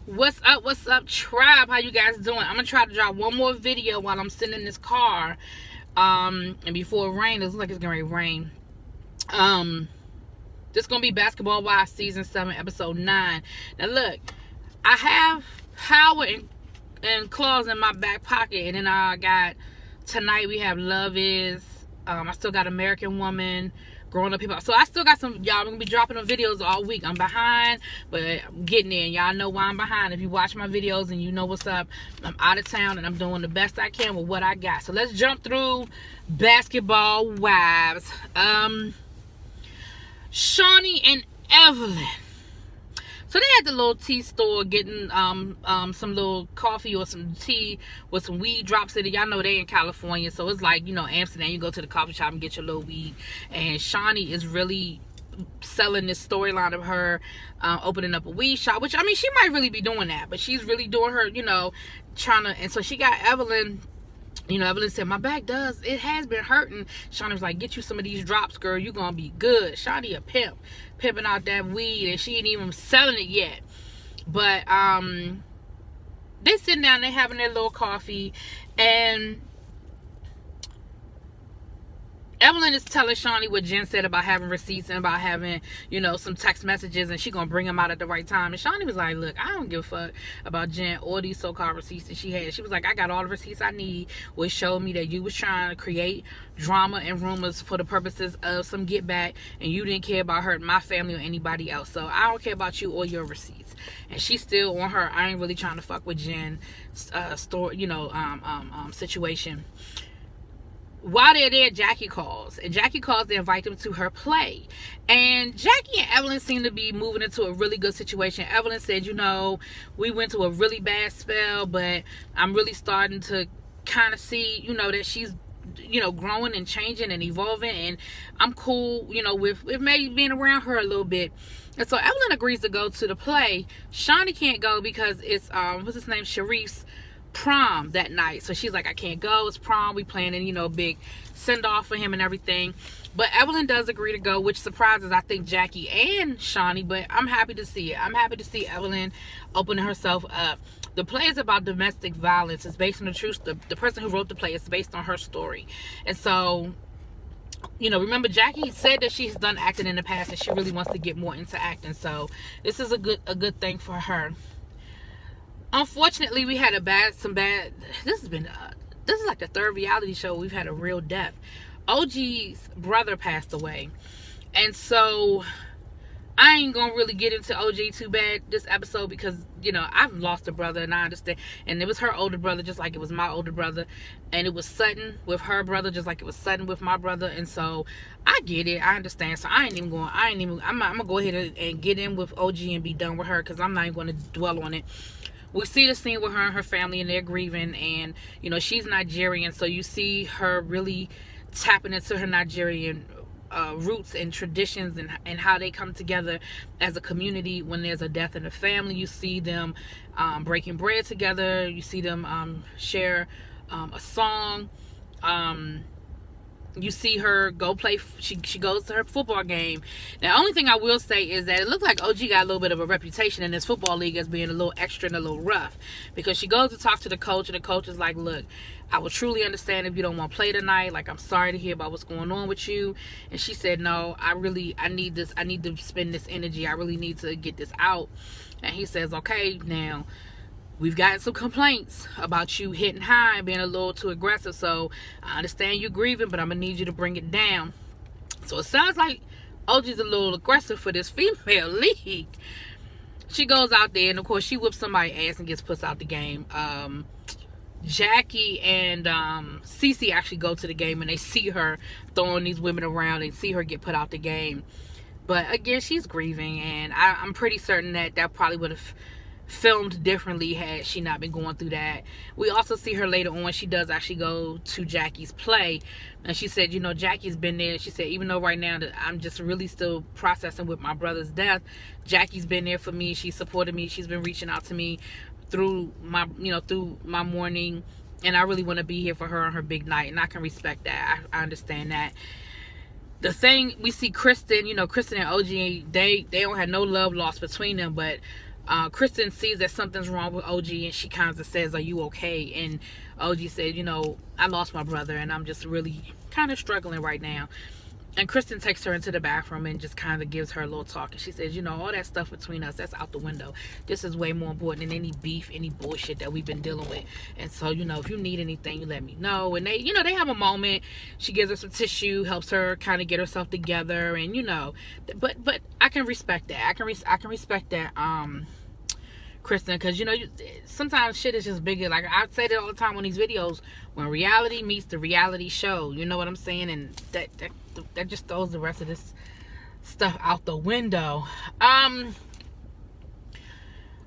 What's up, tribe? How you guys doing? I'm gonna try to drop one more video while I'm sitting in this car. And before it rains, it looks like it's gonna rain. This gonna be Basketball Wives season 7, episode 9. Now look, I have Howard and Claus in my back pocket, and then I got tonight we have Love Is. I still got American Woman, Growing Up Hip Hop. So I still got some, y'all. I'm gonna be dropping them videos all week. I'm behind, but I'm getting in. Y'all know why I'm behind. If you watch my videos and you know what's up, I'm out of town and I'm doing the best I can with what I got. So let's jump through Basketball Wives. Shaunie and Evelyn. So they at the little tea store getting some little coffee or some tea with some weed drops in it. Y'all know they in California, so it's like, you know, Amsterdam. You go to the coffee shop and get your little weed. And Shaunie is really selling this storyline of her opening up a weed shop, which, I mean, she might really be doing that, but she's really doing her, you know, trying to. And so she got Evelyn. You know, Evelyn said, my back it has been hurting. Shaunie was like, get you some of these drops, girl. You gonna be good. Shaunie a pimp. Pimping out that weed, and she ain't even selling it yet. But, they sitting down, they having their little coffee, and Evelyn is telling Shaunie what Jen said about having receipts and about having, you know, some text messages, and she gonna bring them out at the right time. And Shaunie was like, look, I don't give a fuck about Jen or these so-called receipts that she had. She was like, I got all the receipts I need, which showed me that you was trying to create drama and rumors for the purposes of some get back, and you didn't care about hurting my family or anybody else. So I don't care about you or your receipts. And she's still on her, I ain't really trying to fuck with Jen situation. While they're there, Jackie calls. And Jackie calls to invite them to her play. And Jackie and Evelyn seem to be moving into a really good situation. Evelyn said, you know, we went to a really bad spell, but I'm really starting to kind of see, you know, that she's, you know, growing and changing and evolving. And I'm cool, you know, with maybe being around her a little bit. And so Evelyn agrees to go to the play. Shaunie can't go because it's, what's his name, Sharif's prom that night. So she's like, I can't go, it's prom, we planning, you know, big send off for him and everything. But Evelyn does agree to go, which surprises, I think, Jackie and Shaunie. But I'm happy to see it. I'm happy to see Evelyn opening herself up. The play is about domestic violence. It's based on the truth. The person who wrote the play is based on her story. And so, you know, remember, Jackie said that she's done acting in the past and she really wants to get more into acting. So this is a good thing for her. Unfortunately, we had some bad. This is like the third reality show we've had a real death. OG's brother passed away, and so I ain't gonna really get into OG too bad this episode because, you know, I've lost a brother and I understand. And it was her older brother just like it was my older brother, and it was sudden with her brother just like it was sudden with my brother. And so I get it, I understand. So I'm gonna go ahead and get in with OG and be done with her because I'm not even gonna dwell on it. We see the scene with her and her family, and they're grieving, and, you know, she's Nigerian, so you see her really tapping into her Nigerian roots and traditions and how they come together as a community when there's a death in the family. You see them breaking bread together. You see them share a song. You see her go play. She goes to her football game. The only thing I will say is that it looked like OG got a little bit of a reputation in this football league as being a little extra and a little rough, because she goes to talk to the coach, and the coach is like, look, I would truly understand if you don't want to play tonight. Like, I'm sorry to hear about what's going on with you. And she said, no, I need this. I need to spend this energy. I really need to get this out. And he says, okay, now we've gotten some complaints about you hitting high and being a little too aggressive. So I understand you're grieving, but I'm going to need you to bring it down. So it sounds like OG's a little aggressive for this female league. She goes out there, and of course she whips somebody's ass and gets put out the game. Jackie and Cece actually go to the game, and they see her throwing these women around and see her get put out the game. But again, she's grieving, and I'm pretty certain that probably would have filmed differently had she not been going through that. We also see her later on. She does actually go to Jackie's play, and she said, you know, Jackie's been there. She said, even though right now that I'm just really still processing with my brother's death, Jackie's been there for me. She supported me. She's been reaching out to me through my mourning, and I really want to be here for her on her big night, and I can respect that. I understand that. The thing, we see Kristen and OG, they don't have no love lost between them, but Kristen sees that something's wrong with OG, and she kind of says, "Are you okay?" And OG said, "I lost my brother, and I'm just really kind of struggling right now." And Kristen takes her into the bathroom and just kind of gives her a little talk. And she says, all that stuff between us, that's out the window. This is way more important than any beef, any bullshit that we've been dealing with. And so, if you need anything, you let me know. And they, they have a moment. She gives her some tissue, helps her kind of get herself together. And, but I can respect that. I can respect that, Kristen, because sometimes shit is just bigger. Like I say that all the time on these videos, when reality meets the reality show, you know what I'm saying? And that just throws the rest of this stuff out the window. All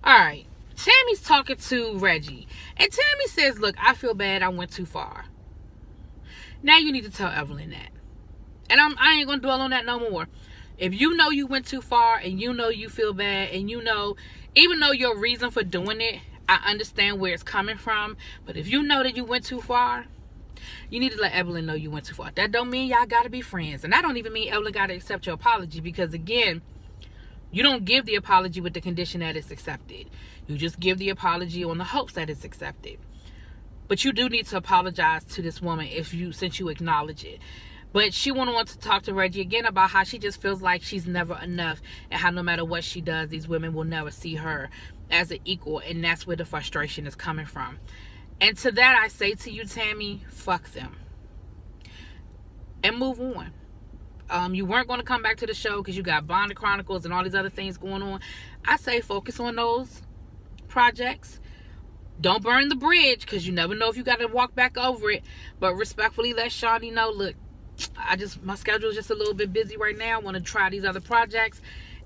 right, Tammy's talking to Reggie, and Tammy says, "Look, I feel bad. I went too far. Now you need to tell Evelyn that." And I ain't gonna dwell on that no more. If you know you went too far, and you feel bad, and even though your reason for doing it, I understand where it's coming from, but if you know that you went too far, you need to let Evelyn know you went too far. That don't mean y'all gotta be friends, and I don't even mean Evelyn gotta accept your apology, because again, you don't give the apology with the condition that it's accepted. You just give the apology on the hopes that it's accepted. But you do need to apologize to this woman since you acknowledge it. But she went on to talk to Reggie again about how she just feels like she's never enough, and how no matter what she does, these women will never see her as an equal, and that's where the frustration is coming from. And to that, I say to you, Tammy, fuck them. And move on. You weren't going to come back to the show because you got Bonnet Chronicles and all these other things going on. I say focus on those projects. Don't burn the bridge, because you never know if you got to walk back over it. But respectfully, let Shawty know, look, my schedule is just a little bit busy right now. I want to try these other projects,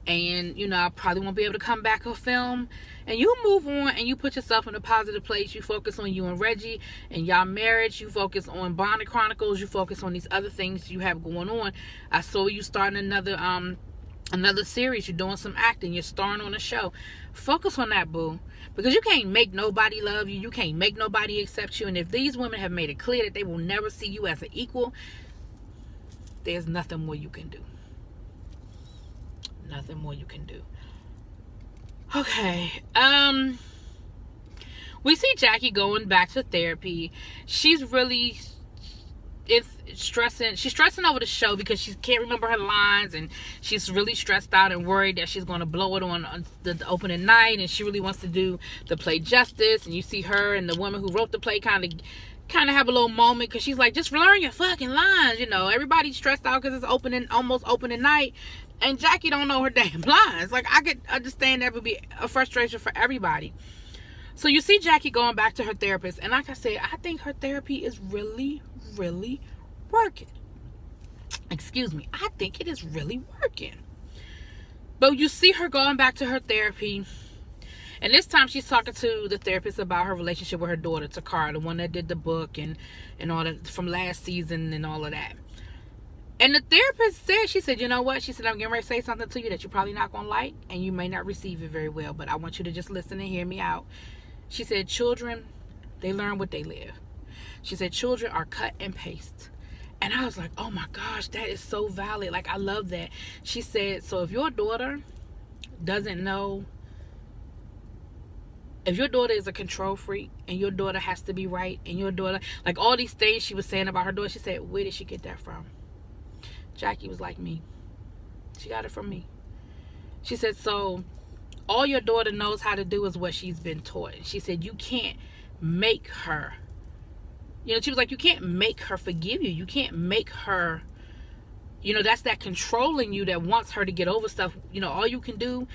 and I probably won't be able to come back or film. And you move on, and you put yourself in a positive place. You focus on you and Reggie and y'all marriage. You focus on Bonnet Chronicles. You focus on these other things you have going on. I saw you starting another series. You're doing some acting. You're starring on a show. Focus on that, boo. Because you can't make nobody love you. You can't make nobody accept you. And if these women have made it clear that they will never see you as an equal, there's nothing more you can do. Nothing more you can do. Okay. We see Jackie going back to therapy. She's really stressing. She's stressing over the show because she can't remember her lines, and she's really stressed out and worried that she's going to blow it on the opening night, and she really wants to do the play justice. And you see her and the woman who wrote the play kind of have a little moment, because she's like, just learn your fucking lines. Everybody's stressed out because it's almost opening night, and Jackie don't know her damn lines. Like, I could understand that would be a frustration for everybody. So you see Jackie going back to her therapist, and like I said, I think her therapy is really, really working. Excuse me. I think it is really working. But you see her going back to her therapy, and this time she's talking to the therapist about her relationship with her daughter, Takara, the one that did the book and all that from last season and all of that. And the therapist said, she said, you know what? She said, I'm getting ready to say something to you that you're probably not going to like, and you may not receive it very well, but I want you to just listen and hear me out. She said, children, they learn what they live. She said, children are cut and paste. And I was like, oh my gosh, that is so valid. Like, I love that. She said, so if your daughter doesn't know, if your daughter is a control freak, and your daughter has to be right, and your daughter, like all these things she was saying about her daughter, she said, where did she get that from? Jackie was like me. She got it from me. She said, so all your daughter knows how to do is what she's been taught. She said, you can't make her. She was like, you can't make her forgive you. You can't make her, that's that controlling you that wants her to get over stuff. All you can do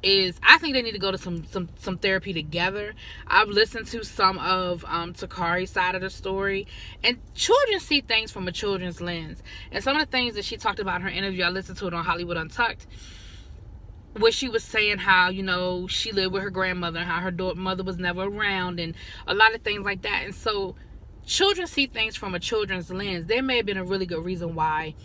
is, I think they need to go to some therapy together. I've listened to some of Takari's side of the story, and children see things from a children's lens. And some of the things that she talked about in her interview, I listened to it on Hollywood Untucked, where she was saying how, she lived with her grandmother, and how her mother was never around, and a lot of things like that. And so children see things from a children's lens. There may have been a really good reason why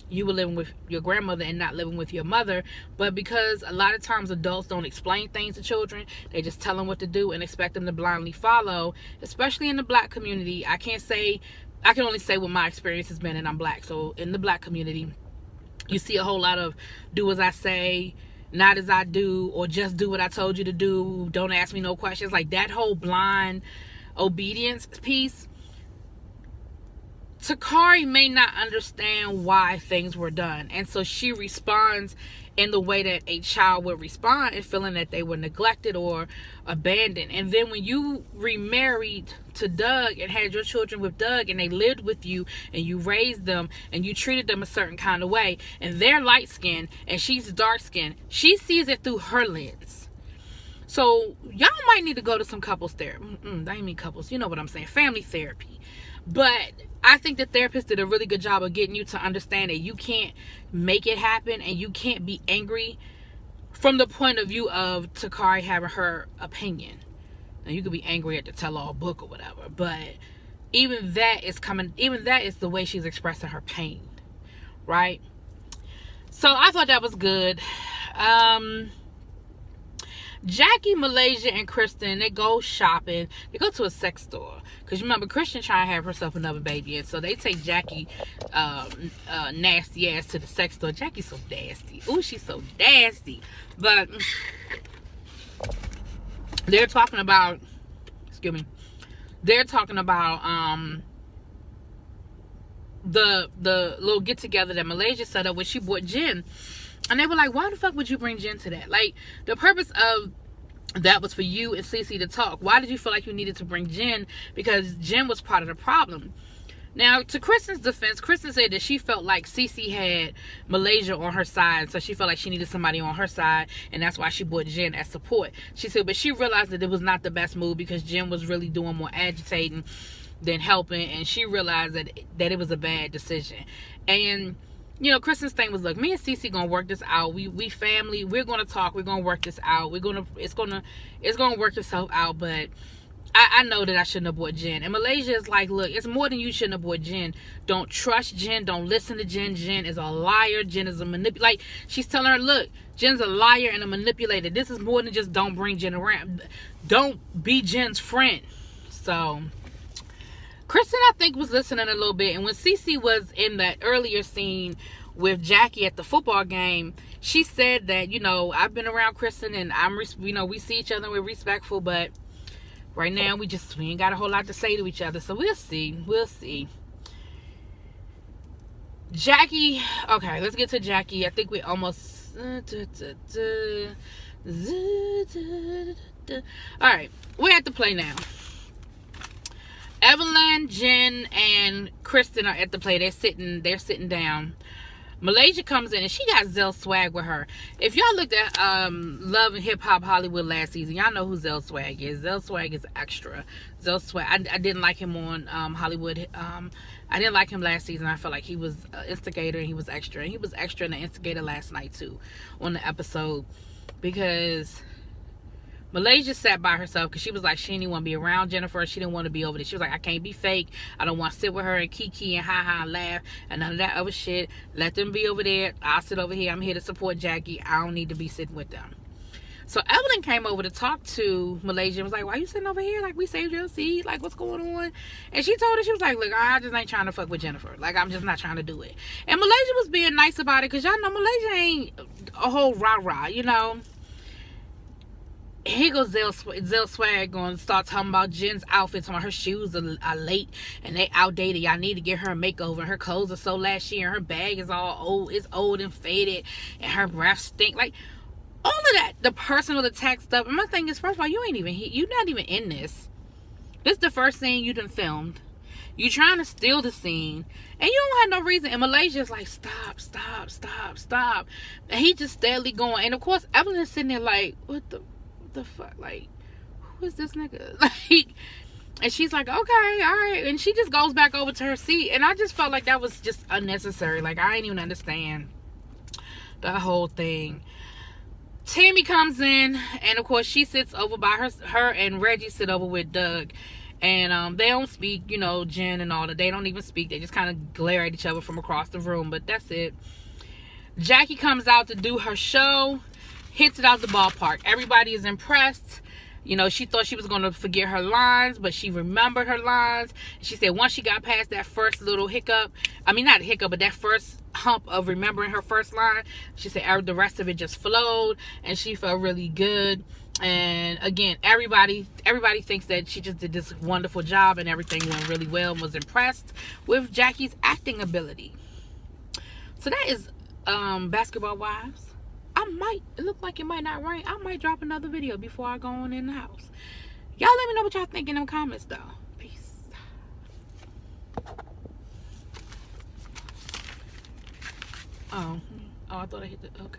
you were living with your grandmother and not living with your mother, but because a lot of times adults don't explain things to children, they just tell them what to do and expect them to blindly follow, especially in the black community. I can only say what my experience has been, and I'm black. So in the black community, you see a whole lot of do as I say, not as I do, or just do what I told you to do, don't ask me no questions. Like that whole blind obedience piece. Takari may not understand why things were done, and so she responds in the way that a child would respond, and feeling that they were neglected or abandoned. And then when you remarried to Doug and had your children with Doug, and they lived with you and you raised them and you treated them a certain kind of way, and they're light skinned and she's dark skinned, she sees it through her lens. So y'all might need to go to some couples therapy. I ain't mean couples, you know what I'm saying, family therapy. But I think the therapist did a really good job of getting you to understand that you can't make it happen, and you can't be angry from the point of view of Takari having her opinion. Now, you could be angry at the tell-all book or whatever, but even that is the way she's expressing her pain, right? So I thought that was good. Jackie, Malaysia, and Kristen, they go shopping. They go to a sex store. Because remember, Kristen trying to have herself another baby. And so they take Jackie nasty ass to the sex store. Jackie's so nasty. Ooh, she's so nasty. But they're talking about, they're talking about the little get together that Malaysia set up when she bought Jen. And they were like, why the fuck would you bring Jen to that? Like, the purpose of that was for you and Cece to talk. Why did you feel like you needed to bring Jen? Because Jen was part of the problem. Now, to Kristen's defense, Kristen said that she felt like Cece had Malaysia on her side, so she felt like she needed somebody on her side, and that's why she brought Jen as support. She said, but she realized that it was not the best move because Jen was really doing more agitating than helping, and she realized that it was a bad decision. And you know, Kristen's thing was, look, me and Cece gonna work this out. We family. We're gonna talk. We're gonna work this out. It's gonna work itself out. But I know that I shouldn't have bought Jen. And Malaysia is like, look, it's more than you shouldn't have bought Jen. Don't trust Jen. Don't listen to Jen. Jen is a liar. Jen is a manipulator. Like, she's telling her, look, Jen's a liar and a manipulator. This is more than just don't bring Jen around. Don't be Jen's friend. So Kristen, I think, was listening a little bit. And when Cece was in that earlier scene with Jackie at the football game, she said that, you know, I've been around Kristen and we see each other and we're respectful, but right now we ain't got a whole lot to say to each other. So we'll see. Jackie, okay, let's get to Jackie. I think we almost, alright, we're at the play now. Evelyn, Jen, and Kristen are at the play. They're sitting down. Malaysia comes in and she got Zell Swag with her. If y'all looked at Love and Hip Hop Hollywood last season, y'all know who Zell Swag is. Zell Swag is extra. Zell Swag, I didn't like him on Hollywood. I didn't like him last season. I felt like he was an instigator and he was extra. And he was extra and the instigator last night too on the episode, because Malaysia sat by herself because she was like, she didn't want to be around Jennifer. She didn't want to be over there. She was like, I can't be fake. I don't want to sit with her and kiki and ha and laugh and none of that other shit. Let them be over there. I'll sit over here. I'm here to support Jackie. I don't need to be sitting with them. So Evelyn came over to talk to Malaysia and was like, why you sitting over here? Like, we saved your seat. Like, what's going on? And she told her, she was like, look, I just ain't trying to fuck with Jennifer. Like, I'm just not trying to do it. And Malaysia was being nice about it because y'all know Malaysia ain't a whole rah-rah, you know. Here goes Zell Swag going to start talking about Jen's outfits. On her shoes are late and they outdated. Y'all need to get her a makeover. Her clothes are so last year. And her bag is all old. It's old and faded. And her breath stink. Like, all of that. The personal attack stuff. And my thing is, first of all, you're not even in this. This is the first scene you done filmed. You trying to steal the scene. And you don't have no reason. And Malaysia's like, stop. And he just steadily going. And of course, Evelyn is sitting there like, what the fuck, like, who is this nigga? Like, and she's like, okay, all right, and she just goes back over to her seat, and I just felt like that was just unnecessary. Like, I didn't even understand the whole thing. Tammy comes in, and of course she sits over by her and Reggie sit over with Doug, and they don't speak, you know, Jen and all that. They don't even speak. They just kind of glare at each other from across the room, but that's it. Jackie comes out to do her show, hits it out the ballpark. Everybody is impressed. You know, she thought she was going to forget her lines, but she remembered her lines. She said once she got past that first little hiccup, I mean, not a hiccup, but that first hump of remembering her first line. She said the rest of it just flowed, and she felt really good. And again, everybody thinks that she just did this wonderful job, and everything went really well, and was impressed with Jackie's acting ability. So that is Basketball Wives. It look like it might not rain. I might drop another video before I go on in the house. Y'all let me know what y'all think in the comments though. Peace. Oh, I thought I hit the, okay.